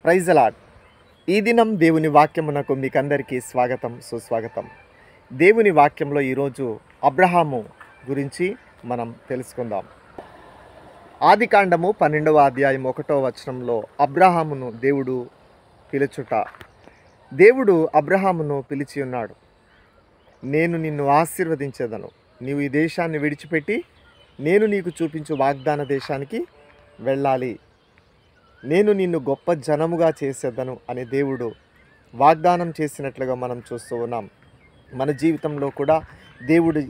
Praise the lord. ఈ దినం దేవుని వాక్యమునకు మీకందరికీ స్వాగతం, సుస్వాగతం. దేవుని వాక్యంలో ఈరోజు అబ్రహాము గురించి మనం తెలుసుకుందాం. ఆదికాండము 12వ అధ్యాయం 1వ వచనంలో అబ్రహామును దేవుడు పిలుచుట. దేవుడు అబ్రహామును పిలిచి ఉన్నాడు. నేను నిన్ను ఆశీర్వదించేదను, నీవు ఈ దేశాన్ని విడిచిపెట్టి నేను నీకు చూపించు వాగ్దాన దేశానికి వెళ్ళాలి, నేను నిన్ను గొప్ప జనముగా చేసేదను అని దేవుడు వాగ్దానం చేసినట్లుగా మనం చూస్తూ ఉన్నాం. మన జీవితంలో కూడా దేవుడు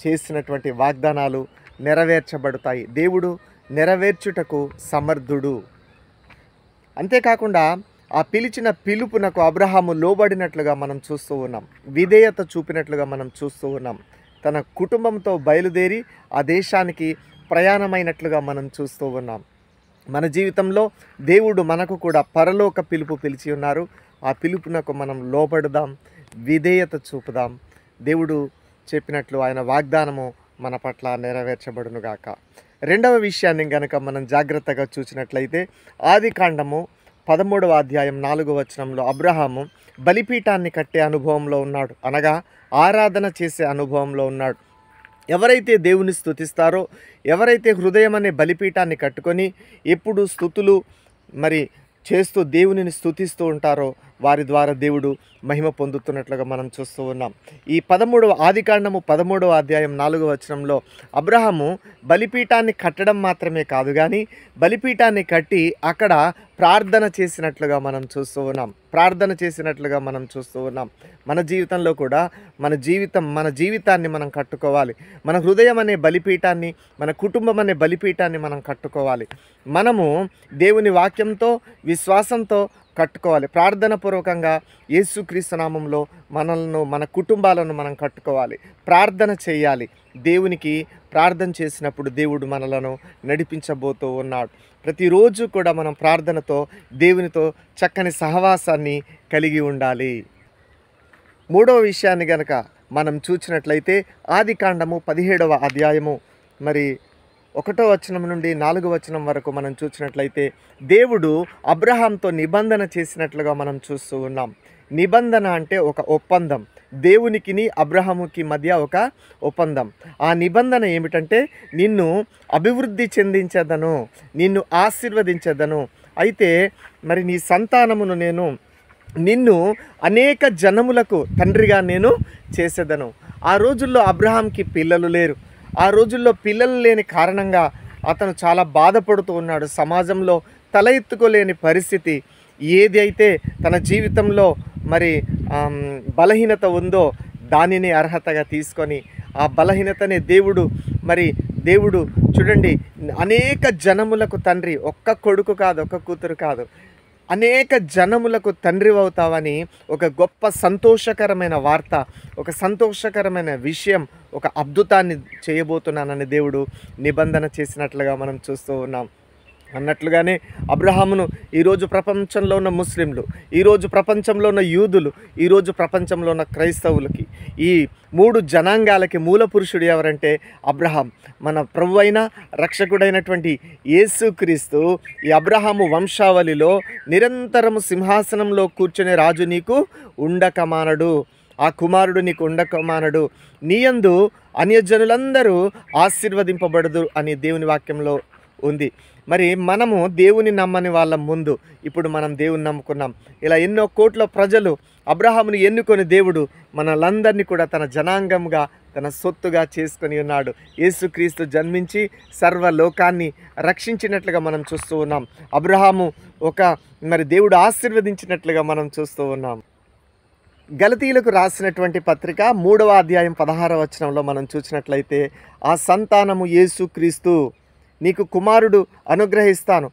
చేసినటువంటి వాగ్దానాలు నెరవేర్చబడతాయి. దేవుడు నెరవేర్చుటకు సమర్థుడు. అంతేకాకుండా ఆ పిలిచిన పిలుపునకు అబ్రహాము లోబడినట్లుగా మనం చూస్తూ ఉన్నాం. విధేయత చూపినట్లుగా మనం చూస్తూ ఉన్నాం. తన కుటుంబంతో బయలుదేరి ఆ దేశానికి ప్రయాణమైనట్లుగా మనం చూస్తూ ఉన్నాం. మన జీవితంలో దేవుడు మనకు కూడా పరలోక పిలుపు పిలిచి ఉన్నారు. ఆ పిలుపునకు మనం లోబడదాం, విధేయత చూపుదాం. దేవుడు చెప్పినట్లు ఆయన వాగ్దానము మన పట్ల నెరవేర్చబడునుగాక. రెండవ విషయాన్ని గనక మనం జాగ్రత్తగా చూసినట్లయితే ఆదికాండము 13వ అధ్యాయం 4వ వచనంలో అబ్రహాము బలిపీఠాన్ని కట్టే అనుభవంలో ఉన్నాడు, అనగా ఆరాధన చేసే అనుభవంలో ఉన్నాడు. ఎవరైతే దేవుని స్తుతిస్తారో, ఎవరైతే హృదయం అనే బలిపీఠాన్ని కట్టుకొని ఎప్పుడు స్తుతులు చేస్తూ దేవునిని స్తుతిస్తూ ఉంటారో వారి ద్వారా దేవుడు మహిమ పొందుతున్నట్లుగా మనం చూస్తూ ఉన్నాం. ఈ ఆదికాండము 13వ అధ్యాయం 4వ వచనంలో అబ్రహాము బలిపీఠాన్ని కట్టడం మాత్రమే కాదు కానీ బలిపీఠాన్ని కట్టి అక్కడ ప్రార్థన చేసినట్లుగా మనం చూస్తూ ఉన్నాం. మన జీవితంలో కూడా మన జీవితాన్ని మనం కట్టుకోవాలి. మన హృదయం అనే బలిపీఠాన్ని, మన కుటుంబం అనే బలిపీఠాన్ని మనం కట్టుకోవాలి. మనము దేవుని వాక్యంతో, విశ్వాసంతో కట్టుకోవాలి. ప్రార్థన పూర్వకంగా యేసుక్రీస్తు నామంలో మన కుటుంబాలను మనం కట్టుకోవాలి. ప్రార్థన చేయాలి. దేవునికి ప్రార్థన చేసినప్పుడు దేవుడు మనలను నడిపించబోతూ ఉన్నాడు. ప్రతిరోజు కూడా మనం ప్రార్థనతో దేవునితో చక్కని సహవాసాన్ని కలిగి ఉండాలి. మూడవ విషయాన్ని గనక మనం చూసినట్లయితే ఆదికాండము 17వ అధ్యాయము 1వ వచనం నుండి 4వ వచనం వరకు మనం చూసినట్లయితే దేవుడు అబ్రహాంతో నిబంధన చేసినట్లుగా మనం చూస్తూ ఉన్నాం. నిబంధన అంటే ఒక ఒప్పందం. దేవునికిని అబ్రహాముకి మధ్య ఒక ఒప్పందం. ఆ నిబంధన ఏమిటంటే నిన్ను అభివృద్ధి చెందించేదను, నిన్ను ఆశీర్వదించేదను. అయితే నీ సంతానమును నిన్ను అనేక జనములకు తండ్రిగా నేను చేసేదను. ఆ రోజుల్లో అబ్రహాంకి పిల్లలు లేరు. ఆ రోజుల్లో పిల్లలు లేని కారణంగా అతను చాలా బాధపడుతూ ఉన్నాడు. సమాజంలో తల ఎత్తుకోలేని పరిస్థితి. ఏది అయితే తన జీవితంలో బలహీనత ఉందో దానిని అర్హతగా తీసుకొని ఆ బలహీనతనే దేవుడు చూడండి, అనేక జనములకు తండ్రి, ఒక్క కొడుకు కాదు, ఒక్క కూతురు కాదు, అనేక జనములకు తండ్రి అవుతావని ఒక గొప్ప సంతోషకరమైన వార్త, ఒక సంతోషకరమైన విషయం, ఒక అద్భుతాన్ని చేయబోతున్నానని దేవుడు నిబంధన చేసినట్లుగా మనం చూస్తూ ఉన్నాం. అన్నట్లుగానే అబ్రహామును ఈరోజు ప్రపంచంలో ఉన్న ముస్లింలు, ఈరోజు ప్రపంచంలో ఉన్న యూదులు, ఈరోజు ప్రపంచంలో ఉన్న క్రైస్తవులకి, ఈ 3 జనాంగాలకి మూల పురుషుడు ఎవరంటే అబ్రహాం. మన ప్రభు అయిన రక్షకుడైనటువంటి యేసుక్రీస్తు ఈ అబ్రహాము వంశావళిలో నిరంతరము సింహాసనంలో కూర్చునే రాజు నీకు ఉండకమానడు, ఆ కుమారుడు నీకు ఉండకమానడు, నీయందు అన్యజనులందరూ ఆశీర్వదింపబడదు అని దేవుని వాక్యంలో ఉంది. మనము దేవుని నమ్మని వాళ్ళ ముందు ఇప్పుడు మనం దేవుని నమ్ముకున్నాం. ఇలా ఎన్నో కోట్ల ప్రజలు అబ్రహామును ఎన్నుకొని దేవుడు మనలందరినీ కూడా తన జనాంగంగా, తన సొత్తుగా చేసుకొని ఉన్నాడు. యేసుక్రీస్తు జన్మించి సర్వలోకాన్ని రక్షించినట్లుగా మనం చూస్తూ ఉన్నాం. అబ్రహాము దేవుడు ఆశీర్వదించినట్లుగా మనం చూస్తూ ఉన్నాం. గలతీయులకు రాసినటువంటి పత్రిక 3వ అధ్యాయం 16వ వచనంలో మనం చూసినట్లయితే ఆ సంతానము యేసుక్రీస్తు, నీకు కుమారుడు అనుగ్రహిస్తాను,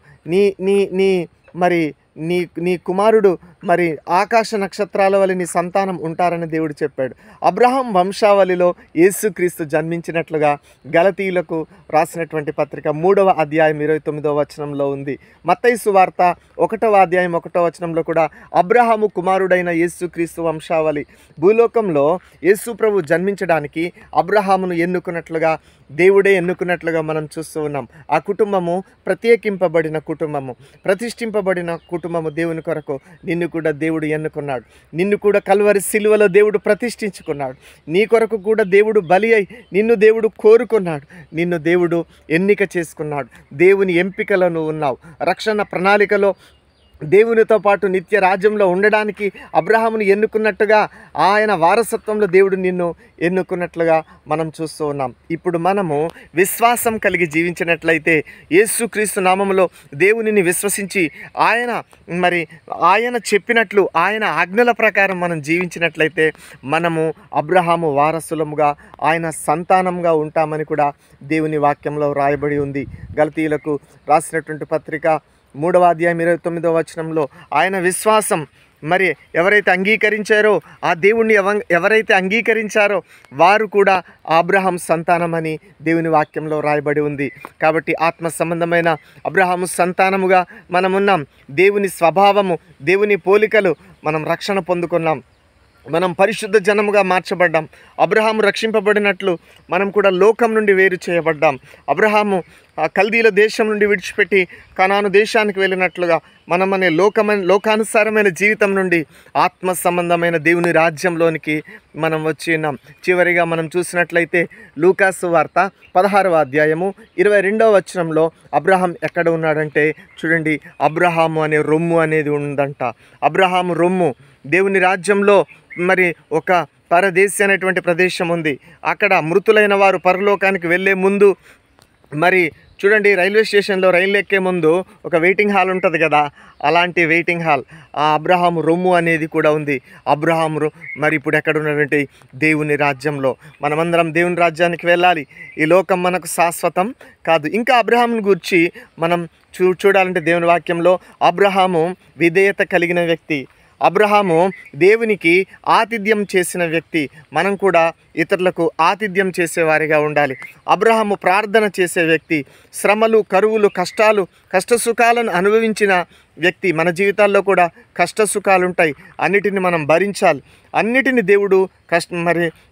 నీ కుమారుడు మరి ఆకాశ నక్షత్రాల వలె నీ సంతానం ఉంటారని దేవుడు చెప్పాడు. అబ్రహాం వంశావళిలో యేసుక్రీస్తు జన్మించినట్లుగా గలతీయులకు రాసినటువంటి పత్రిక 3వ అధ్యాయం 29వ వచనంలో ఉంది. మత్తయి సువార్త 1వ అధ్యాయం 1వ వచనంలో కూడా అబ్రహాము కుమారుడైన యేసుక్రీస్తు వంశావళి. భూలోకంలో యేసు ప్రభు జన్మించడానికి అబ్రహామును ఎన్నుకున్నట్లుగా, దేవుడే ఎన్నుకున్నట్లుగా మనం చూస్తూ ఉన్నాం. ఆ కుటుంబము ప్రత్యేకింపబడిన కుటుంబము, ప్రతిష్ఠింపబడిన కుటుంబము. దేవుని కొరకు నిన్ను కూడా దేవుడు ఎన్నుకున్నాడు. నిన్ను కూడా కల్వరి సిలువలో దేవుడు ప్రతిష్ఠించుకున్నాడు. నీ కొరకు కూడా దేవుడు బలి అయి నిన్ను దేవుడు కోరుకున్నాడు. నిన్ను దేవుడు ఎన్నిక చేసుకున్నాడు. దేవుని ఎంపికలో నువ్వు ఉన్నావు. రక్షణ ప్రణాళికలో దేవునితో పాటు నిత్య రాజ్యంలో ఉండడానికి అబ్రహామును ఎన్నుకున్నట్టుగా, ఆయన వారసత్వంలో దేవుడు నిన్ను ఎన్నుకున్నట్లుగా మనం చూస్తూ ఉన్నాం. ఇప్పుడు మనము విశ్వాసం కలిగి జీవించినట్లయితే, యేసుక్రీస్తు నామములో దేవునిని విశ్వసించి ఆయన చెప్పినట్లు, ఆయన ఆజ్ఞల ప్రకారం మనం జీవించినట్లయితే మనము అబ్రహాము వారసులముగా, ఆయన సంతానంగా ఉంటామని కూడా దేవుని వాక్యంలో రాయబడి ఉంది. గలతీయులకు రాసినటువంటి పత్రిక 3వ అధ్యాయం 29వ వచనంలో ఆయన విశ్వాసం మరి ఎవరైతే అంగీకరించారో, ఆ దేవుణ్ణి ఎవరైతే అంగీకరించారో వారు కూడా అబ్రహాం సంతానమని దేవుని వాక్యంలో రాయబడి ఉంది. కాబట్టి ఆత్మ సంబంధమైన అబ్రహాము సంతానముగా మనమున్నాం. దేవుని స్వభావము, దేవుని పోలికలు మనం రక్షణ పొందుకున్నాం. మనం పరిశుద్ధ జనముగా మార్చబడ్డాం. అబ్రహాము రక్షింపబడినట్లు మనం కూడా లోకం నుండి వేరు చేయబడ్డాం. అబ్రహాము కల్దీల దేశం నుండి విడిచిపెట్టి కనాను దేశానికి వెళ్ళినట్లుగా మనం అనే లోకానుసారమైన జీవితం నుండి ఆత్మ సంబంధమైన దేవుని రాజ్యంలోనికి మనం వచ్చి ఉన్నాం. చివరిగా మనం చూసినట్లయితే లూకాసు వార్త 16వ అధ్యాయము 22వ వచనంలో అబ్రహాం ఎక్కడ ఉన్నాడంటే చూడండి, అబ్రహాము అనే రొమ్ము అనేది ఉందంట. అబ్రహాము రొమ్ము దేవుని రాజ్యంలో మరి ఒక పరదేశి అనేటువంటి ప్రదేశం ఉంది. అక్కడ మృతులైన వారు పరలోకానికి వెళ్ళే ముందు మరి చూడండి, రైల్వే స్టేషన్లో రైలు ఎక్కే ముందు ఒక వెయిటింగ్ హాల్ ఉంటుంది కదా, అలాంటి వెయిటింగ్ హాల్ ఆ అబ్రహాము రొమ్ము అనేది కూడా ఉంది. అబ్రహాము మరి ఇప్పుడు ఎక్కడ ఉన్నాడంటే దేవుని రాజ్యంలో. మనమందరం దేవుని రాజ్యానికి వెళ్ళాలి. ఈ లోకం మనకు శాశ్వతం కాదు. ఇంకా అబ్రహాముని గురించి మనం చూడాలంటే దేవుని వాక్యంలో అబ్రహాము విధేయత కలిగిన వ్యక్తి. అబ్రహాము దేవునికి ఆతిథ్యం చేసిన వ్యక్తి. మనం కూడా ఇతరులకు ఆతిథ్యం చేసేవారిగా ఉండాలి. అబ్రహాము ప్రార్థన చేసే వ్యక్తి. శ్రమలు, కరువులు, కష్టసుఖాలను అనుభవించిన వ్యక్తి. మన జీవితాల్లో కూడా కష్టసుఖాలు ఉంటాయి. అన్నిటిని మనం భరించాలి. అన్నిటిని దేవుడు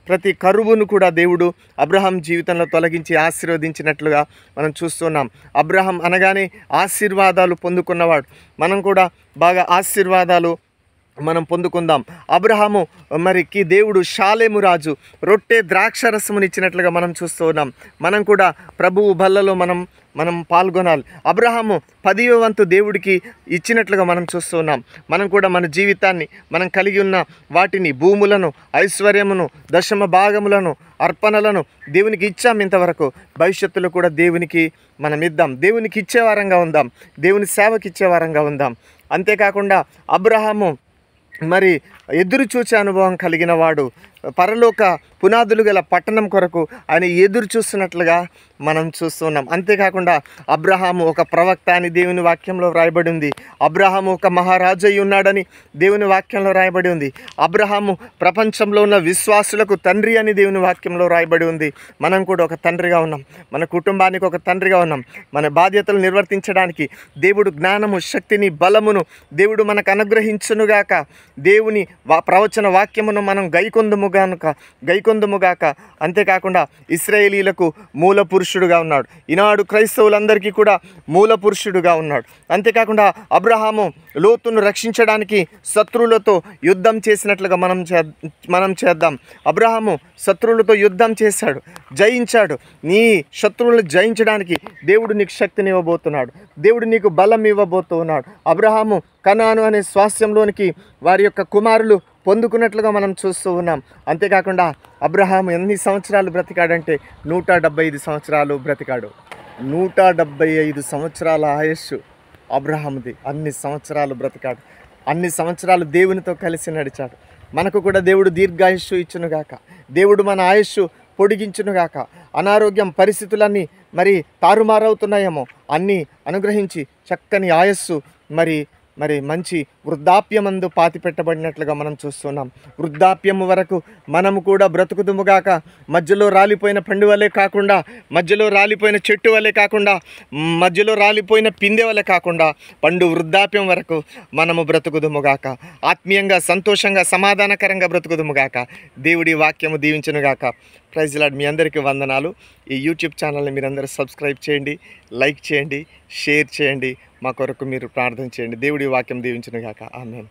ప్రతి కరువును కూడా దేవుడు అబ్రహాం జీవితంలో తొలగించి ఆశీర్వదించినట్లుగా మనం చూస్తున్నాం. అబ్రహాం అనగానే ఆశీర్వాదాలు పొందుకున్నవాడు. మనం కూడా బాగా ఆశీర్వాదాలు మనం పొందుకుందాం. అబ్రహాము మరికి దేవుడు షాలేము రాజు రొట్టె ద్రాక్షరసమునిచ్చినట్లుగా మనం చూస్తూ ఉన్నాం. మనం కూడా ప్రభువు బల్లలో మనం పాల్గొనాలి. అబ్రహాము 10వ వంతు దేవుడికి ఇచ్చినట్లుగా మనం చూస్తూ ఉన్నాం. మనం కూడా మన జీవితాన్ని, మనం కలిగి ఉన్న వాటిని, భూములను, ఐశ్వర్యమును, దశమ భాగములను, అర్పణలను దేవునికి ఇచ్చాం ఇంతవరకు. భవిష్యత్తులో కూడా దేవునికి మనం ఇద్దాం. దేవునికి ఇచ్చేవారంగా ఉందాం. దేవుని సేవకి ఇచ్చేవారంగా ఉందాం. అంతేకాకుండా అబ్రహాము మరి ఎదురు చూచే అనుభవం కలిగిన వాడు. పరలోక పునాదులు గల పట్టణం కొరకు ఆయన ఎదురు చూస్తున్నట్లుగా మనం చూస్తున్నాం. అంతేకాకుండా అబ్రహాము ఒక ప్రవక్త అని దేవుని వాక్యంలో రాయబడి ఉంది. అబ్రహాము ఒక మహారాజు అయి ఉన్నాడని దేవుని వాక్యంలో రాయబడి ఉంది. అబ్రహాము ప్రపంచంలో ఉన్న విశ్వాసులకు తండ్రి అని దేవుని వాక్యంలో రాయబడి ఉంది. మనం కూడా ఒక తండ్రిగా ఉన్నాం. మన కుటుంబానికి ఒక తండ్రిగా ఉన్నాం. మన బాధ్యతలు నిర్వర్తించడానికి దేవుడు జ్ఞానము, శక్తిని, బలమును దేవుడు మనకు అనుగ్రహించునుగాక. దేవుని ప్రవచన వాక్యమును మనం గైకొందుముగాక. అంతేకాకుండా ఇశ్రాయేలీలకు మూల పురుషుడుగా ఉన్నాడు. ఈనాడు క్రైస్తవులందరికీ కూడా మూల పురుషుడుగా ఉన్నాడు. అంతేకాకుండా అబ్రహాము లోతును రక్షించడానికి శత్రువులతో యుద్ధం చేసినట్లుగా మనం చేద్దాం. అబ్రహాము శత్రువులతో యుద్ధం చేశాడు, జయించాడు. నీ శత్రువులను జయించడానికి దేవుడు నీకు శక్తిని ఇవ్వబోతున్నాడు. దేవుడు నీకు బలం ఇవ్వబోతున్నాడు. అబ్రహాము కనాను అనే స్వాస్థ్యంలోనికి వారి యొక్క కుమారులు పొందుకున్నట్లుగా మనం చూస్తూ ఉన్నాం. అంతేకాకుండా అబ్రహాము ఎన్ని సంవత్సరాలు బ్రతికాడంటే 175 సంవత్సరాలు బ్రతికాడు. 175 సంవత్సరాల ఆయుష్ అబ్రహాముది. అన్ని సంవత్సరాలు బ్రతికాడు. అన్ని సంవత్సరాలు దేవునితో కలిసి నడిచాడు. మనకు కూడా దేవుడు దీర్ఘాయుష్షు ఇచ్చునుగాక. దేవుడు మన ఆయుష్ పొడిగించునుగాక. అనారోగ్యం పరిస్థితులన్నీ మరి తారుమారవుతున్నాయేమో అన్నీ అనుగ్రహించి చక్కని ఆయస్సు మరి మరి మంచి వృద్ధాప్యమందు పాతి పెట్టబడినట్లుగా మనం చూస్తున్నాం. వృద్ధాప్యము వరకు మనము కూడా బ్రతుకుదుముగాక. మధ్యలో రాలిపోయిన పండు వలె కాకుండా, మధ్యలో రాలిపోయిన చెట్టు వలె కాకుండా, మధ్యలో రాలిపోయిన పిందె వలె కాకుండా పండు వృద్ధాప్యం వరకు మనము బ్రతుకుదుముగాక. ఆత్మీయంగా, సంతోషంగా, సమాధానకరంగా బ్రతుకుదుముగాక. దేవుడి వాక్యము దీవించునుగాక. Praise lord. మీ అందరికీ వందనాలు. ఈ యూట్యూబ్ ఛానల్ని మీరందరూ సబ్స్క్రైబ్ చేయండి, లైక్ చేయండి, షేర్ చేయండి. మా కొరకు మీరు ప్రార్థన చేయండి. దేవుడి వాక్యం దీవించునుగాక. ఆమేన్.